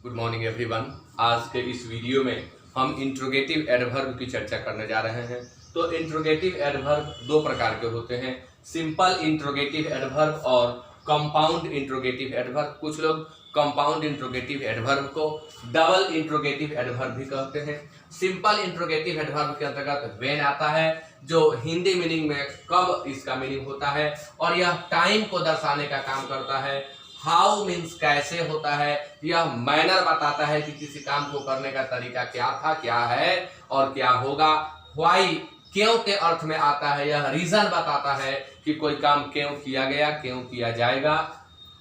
Good morning everyone. आज के इस वीडियो में हम इंट्रोगेटिव एडवर्ब की चर्चा करने जा रहे हैं। तो इंट्रोगेटिव एडवर्ब दो प्रकार के होते हैं, सिंपल इंट्रोगेटिव एडवर्ब और कंपाउंड इंट्रोगेटिव एडवर्ब। कुछ लोग कंपाउंड इंट्रोगेटिव एडवर्ब को डबल इंट्रोगेटिव एडवर्ब भी कहते हैं। सिंपल इंट्रोगेटिव एडवर्ब के अंतर्गत व्हेन आता है, जो हिंदी मीनिंग में कब इसका मीनिंग होता है, और यह टाइम को दर्शाने का काम करता है। हाउ मीन्स कैसे होता है, यह मैनर बताता है कि किसी काम को करने का तरीका क्या था, क्या है और क्या होगा। व्हाई क्यों के अर्थ में आता है, यह रीजन बताता है कि कोई काम क्यों किया गया, क्यों किया जाएगा।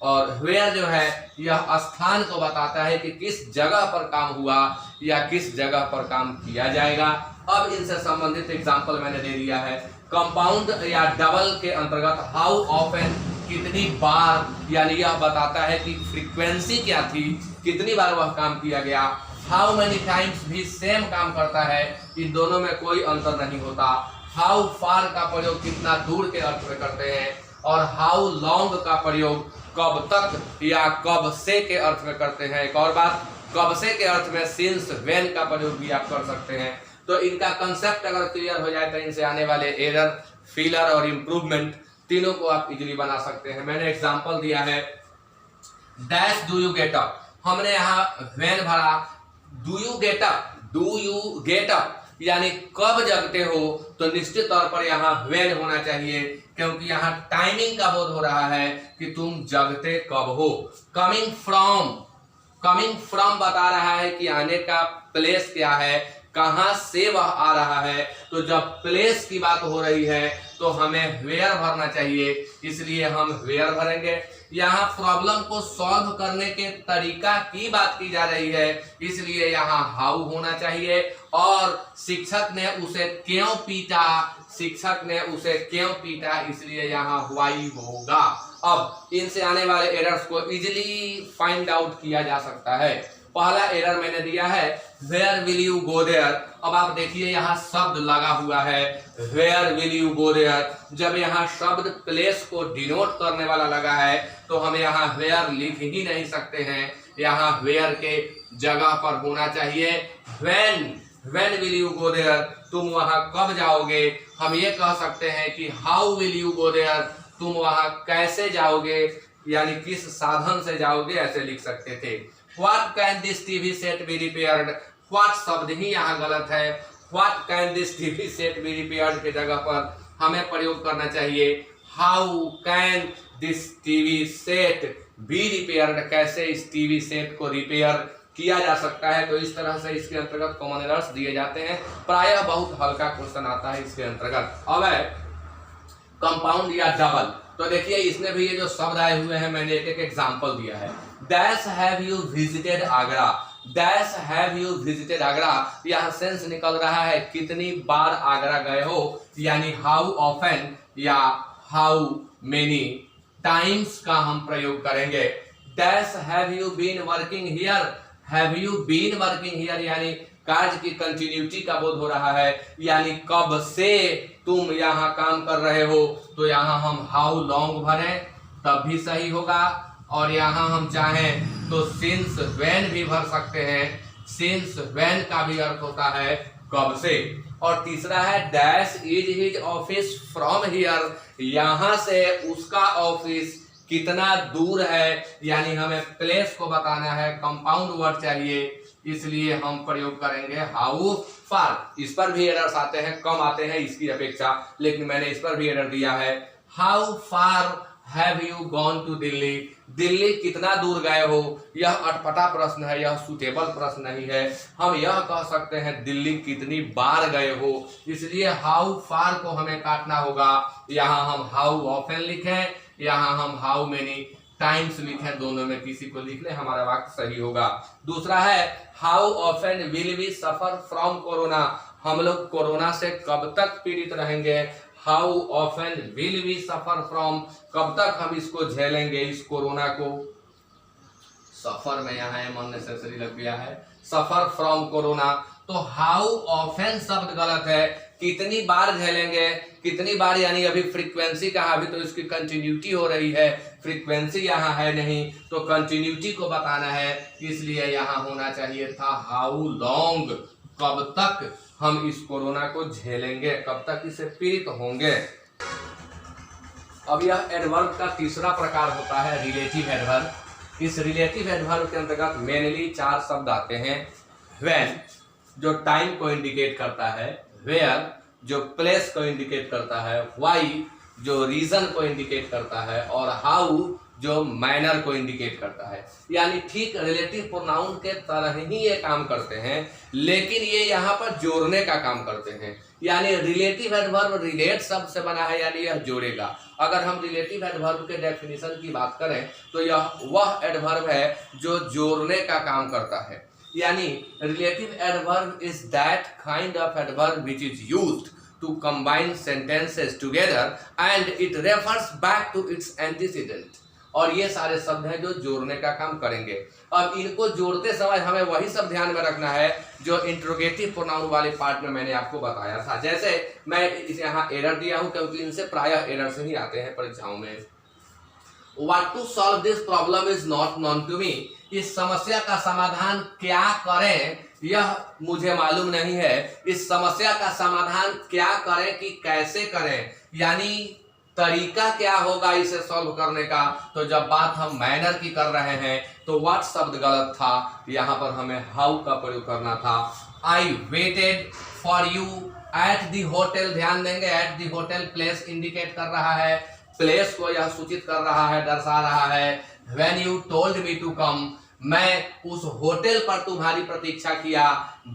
और वेयर जो है यह स्थान को बताता है कि किस जगह पर काम हुआ या किस जगह पर काम किया जाएगा। अब इनसे संबंधित एग्जाम्पल मैंने दे दिया है। कंपाउंड या डबल के अंतर्गत हाउ ऑफन कितनी बार, यानी यह बताता है कि फ्रीक्वेंसी क्या थी, कितनी बार वह काम किया गया। हाउ मेनी टाइम्स भी सेम काम करता है, इन दोनों में कोई अंतर नहीं होता। हाउ फार का प्रयोग कितना दूर के अर्थ में करते हैं, और हाउ लॉन्ग का प्रयोग कब तक या कब से के अर्थ में करते हैं। एक और बात, कब से के अर्थ में सिंस व्हेन का प्रयोग भी आप कर सकते हैं। तो इनका कंसेप्ट अगर क्लियर हो जाए तो इनसे आने वाले एरर, फेलियर और इंप्रूवमेंट तीनों को आप इजीली बना सकते हैं। मैंने एग्जांपल दिया है, dash do you get up, हमने यहाँ व्हेन भरा। Do you get up, do you get up यानी कब जगते हो, तो निश्चित तौर पर यहाँ व्हेन होना चाहिए, क्योंकि यहाँ टाइमिंग का बोध हो रहा है कि तुम जगते कब हो। कमिंग फ्रॉम बता रहा है कि आने का प्लेस क्या है, कहां से वह आ रहा है। तो जब प्लेस की बात हो रही है तो हमें वेयर भरना चाहिए, इसलिए हम वेयर भरेंगे। यहाँ प्रॉब्लम को सॉल्व करने के तरीका की बात की जा रही है, इसलिए यहाँ हाउ होना चाहिए। और शिक्षक ने उसे क्यों पीटा, इसलिए यहाँ व्हाई होगा। अब इनसे आने वाले एरर्स को इजीली फाइंड आउट किया जा सकता है। पहला एरर मैंने दिया है, where will you go there. अब आप देखिए यहाँ शब्द लगा हुआ है, where will you go there. जब यहाँ शब्द प्लेस को डिनोट करने वाला लगा है तो हम यहाँ वेयर लिख ही नहीं सकते हैं, यहाँ वेयर के जगह पर होना चाहिए when will you go there, तुम वहां कब जाओगे। हम ये कह सकते हैं कि how will you go there, तुम वहां कैसे जाओगे, यानी किस साधन से जाओगे, ऐसे लिख सकते थे। What can this TV set be repaired? What शब्द ही यहाँ गलत है। What can this TV set be repaired के जगह पर हमें प्रयोग करना चाहिए How can this TV set be repaired, कैसे इस टीवी सेट को रिपेयर किया जा सकता है। तो इस तरह से इसके अंतर्गत कॉमन एरर्स दिए जाते हैं। प्रायः बहुत हल्का क्वेश्चन आता है इसके अंतर्गत। अब है कंपाउंड या डबल। तो देखिए इसमें भी ये जो शब्द आए हुए हैं, मैंने एक एक एग्जांपल दिया है। Dash have you visited Agra, dash have you visited Agra, यहाँ सेंस निकल रहा है कितनी बार आगरा गए हो, यानी हाउ ऑफन या हाउ मेनी टाइम्स का हम प्रयोग करेंगे। Dash have you been working here, have you been working here यानी कार्य की कंटिन्यूटी का बोध हो रहा है, यानी कब से तुम यहाँ काम कर रहे हो। तो यहाँ हम हाउ लॉन्ग भरें तब भी सही होगा, और यहाँ हम चाहें तो सिंस व्हेन भी भर सकते हैं। सिंस व्हेन का भी अर्थ होता है कब से। और तीसरा है dash is his office from here, यहाँ से उसका ऑफिस कितना दूर है, यानी हमें प्लेस को बताना है, कंपाउंड वर्ड चाहिए, इसलिए हम प्रयोग करेंगे हाउ फार। इस पर भी एरर्स आते हैं, कम आते हैं इसकी अपेक्षा, लेकिन मैंने इस पर भी एरर दिया है। How far have you gone to Delhi, Delhi कितना दूर गए हो, यह अटपटा प्रश्न है, यह सुटेबल प्रश्न नहीं है। हम यह कह सकते हैं दिल्ली कितनी बार गए हो, इसलिए हाउ फार को हमें काटना होगा। यहाँ हम हाउ ऑफन लिखें, यहाँ हम हाउ मेनी टाइम्स लिखें, दोनों में किसी को लिख ले, हमारा वाक्य सही होगा। दूसरा है how often will we suffer from corona, हम लोग कोरोना से कब तक पीड़ित रहेंगे। How often will we suffer from, कब तक हम इसको झेलेंगे, इस कोरोना को। सफर में यहाँ एम अननेसेसरी लग गया है, सफर फ्रॉम कोरोना। तो हाउ ऑफेन शब्द गलत है, कितनी बार झेलेंगे, कितनी बार यानी अभी फ्रीक्वेंसी कहा, अभी तो इसकी कंटिन्यूटी हो रही है, फ्रीक्वेंसी यहाँ है नहीं, तो कंटिन्यूटी को बताना है, इसलिए यहाँ होना चाहिए था हाउ लॉन्ग, कब तक हम इस कोरोना को झेलेंगे, कब तक इसे पीड़ित होंगे। अब यह एडवर्ब का तीसरा प्रकार होता है रिलेटिव एडवर्ब। इस रिलेटिव एडवर्ब के अंतर्गत मेनली 4 शब्द आते हैं। व्हेन जो टाइम को इंडिकेट करता है, वेयर जो प्लेस को इंडिकेट करता है, व्हाई जो रीजन को इंडिकेट करता है, और हाउ जो मैनर को इंडिकेट करता है। यानी ठीक रिलेटिव प्रोनाउन के तरह ही ये काम करते हैं, लेकिन ये यहाँ पर जोड़ने का काम करते हैं। यानी रिलेटिव एडवर्ब रिलेट शब्द से बना है, यानी यह जोड़ेगा। अगर हम रिलेटिव एडवर्ब के डेफिनेशन की बात करें तो यह वह एडवर्ब है जो जोड़ने का काम करता है। यानी relative adverb is that kind of adverb which is used to combine sentences together and it refers back to its antecedent। और ये सारे शब्द हैं जो जोड़ने का काम करेंगे। अब इनको जोड़ते समय हमें वही सब ध्यान में रखना है जो इंट्रोगेटिव प्रोनाउन वाले पार्ट में मैंने आपको बताया था। जैसे मैं इसे यहाँ एरर दिया हूँ क्योंकि इनसे प्रायः एरर से ही आते हैं परीक्षाओं में। What to solve this problem is not known to me। इस समस्या का समाधान क्या करें यह मुझे मालूम नहीं है। इस समस्या का समाधान क्या करें कि कैसे करें, यानी तरीका क्या होगा इसे सॉल्व करने का। तो जब बात हम मैनर की कर रहे हैं तो व्हाट शब्द गलत था, यहाँ पर हमें हाउ का प्रयोग करना था। I waited for you at the hotel, ध्यान देंगे at the hotel place indicate कर रहा है, प्लेस को यह सूचित कर रहा है, दर्शा रहा है। When you told me to come, मैं उस होटल पर तुम्हारी प्रतीक्षा किया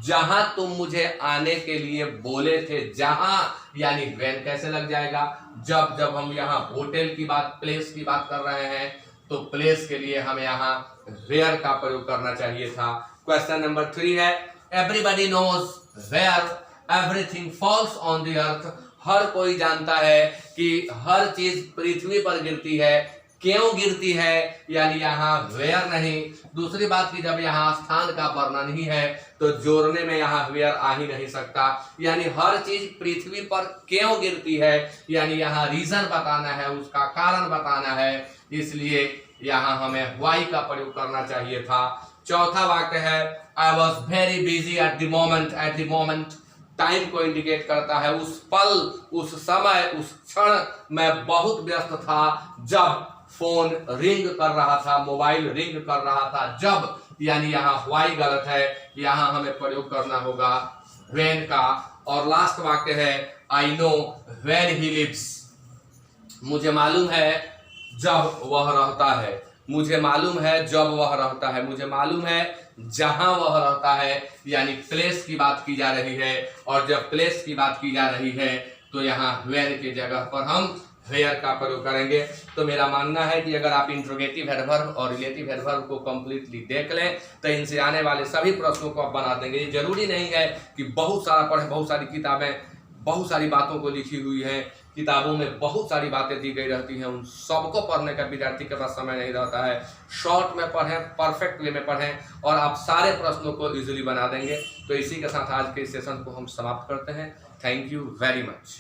जहां तुम मुझे आने के लिए बोले थे। जहां यानी व्हेन कैसे लग जाएगा, जब जब हम यहाँ होटल की बात, प्लेस की बात कर रहे हैं तो प्लेस के लिए हमें यहाँ वेयर का प्रयोग करना चाहिए था। क्वेश्चन नंबर 3 है everybody knows where everything falls on the earth. हर कोई जानता है कि हर चीज पृथ्वी पर गिरती है। क्यों गिरती है, यानी यहाँ वेयर नहीं। दूसरी बात की जब यहाँ स्थान का वर्णन ही है तो जोड़ने में यहाँ वेयर आ ही नहीं सकता। यानी हर चीज पृथ्वी पर क्यों गिरती है, यानी यहाँ रीजन बताना है, उसका कारण बताना है, इसलिए यहाँ हमें व्हाई का प्रयोग करना चाहिए था। चौथा वाक्य है I was very busy at the moment. At the moment time को इंडिकेट करता है, उस पल, उस समय, उस क्षण मैं बहुत व्यस्त था जब फोन रिंग कर रहा था, मोबाइल रिंग कर रहा था जब, यानी यहाँ व्हाई गलत है, यहाँ हमें प्रयोग करना होगा व्हेन का। और लास्ट वाक्य है I know when he lives. मुझे मालूम है जब वह रहता है, मुझे मालूम है जब वह रहता है, मुझे मालूम है जहां वह रहता है, यानी प्लेस की बात की जा रही है। और जब प्लेस की बात की जा रही है तो यहाँ व्हेन की जगह पर हम वेयर का प्रयोग करेंगे। तो मेरा मानना है कि अगर आप इंट्रोगेटिव एडवर्ब और रिलेटिव एडवर्ब को कंप्लीटली देख लें तो इनसे आने वाले सभी प्रश्नों को आप बना देंगे। ये जरूरी नहीं है कि बहुत सारा पढ़ें, बहुत सारी किताबें, बहुत सारी बातों को लिखी हुई हैं, किताबों में बहुत सारी बातें दी गई रहती हैं, उन सबको पढ़ने का विद्यार्थी के पास समय नहीं रहता है। शॉर्ट में पढ़ें, परफेक्ट वे में पढ़ें और आप सारे प्रश्नों को इजीली बना देंगे। तो इसी के साथ आज के इस सेशन को हम समाप्त करते हैं। Thank you very much.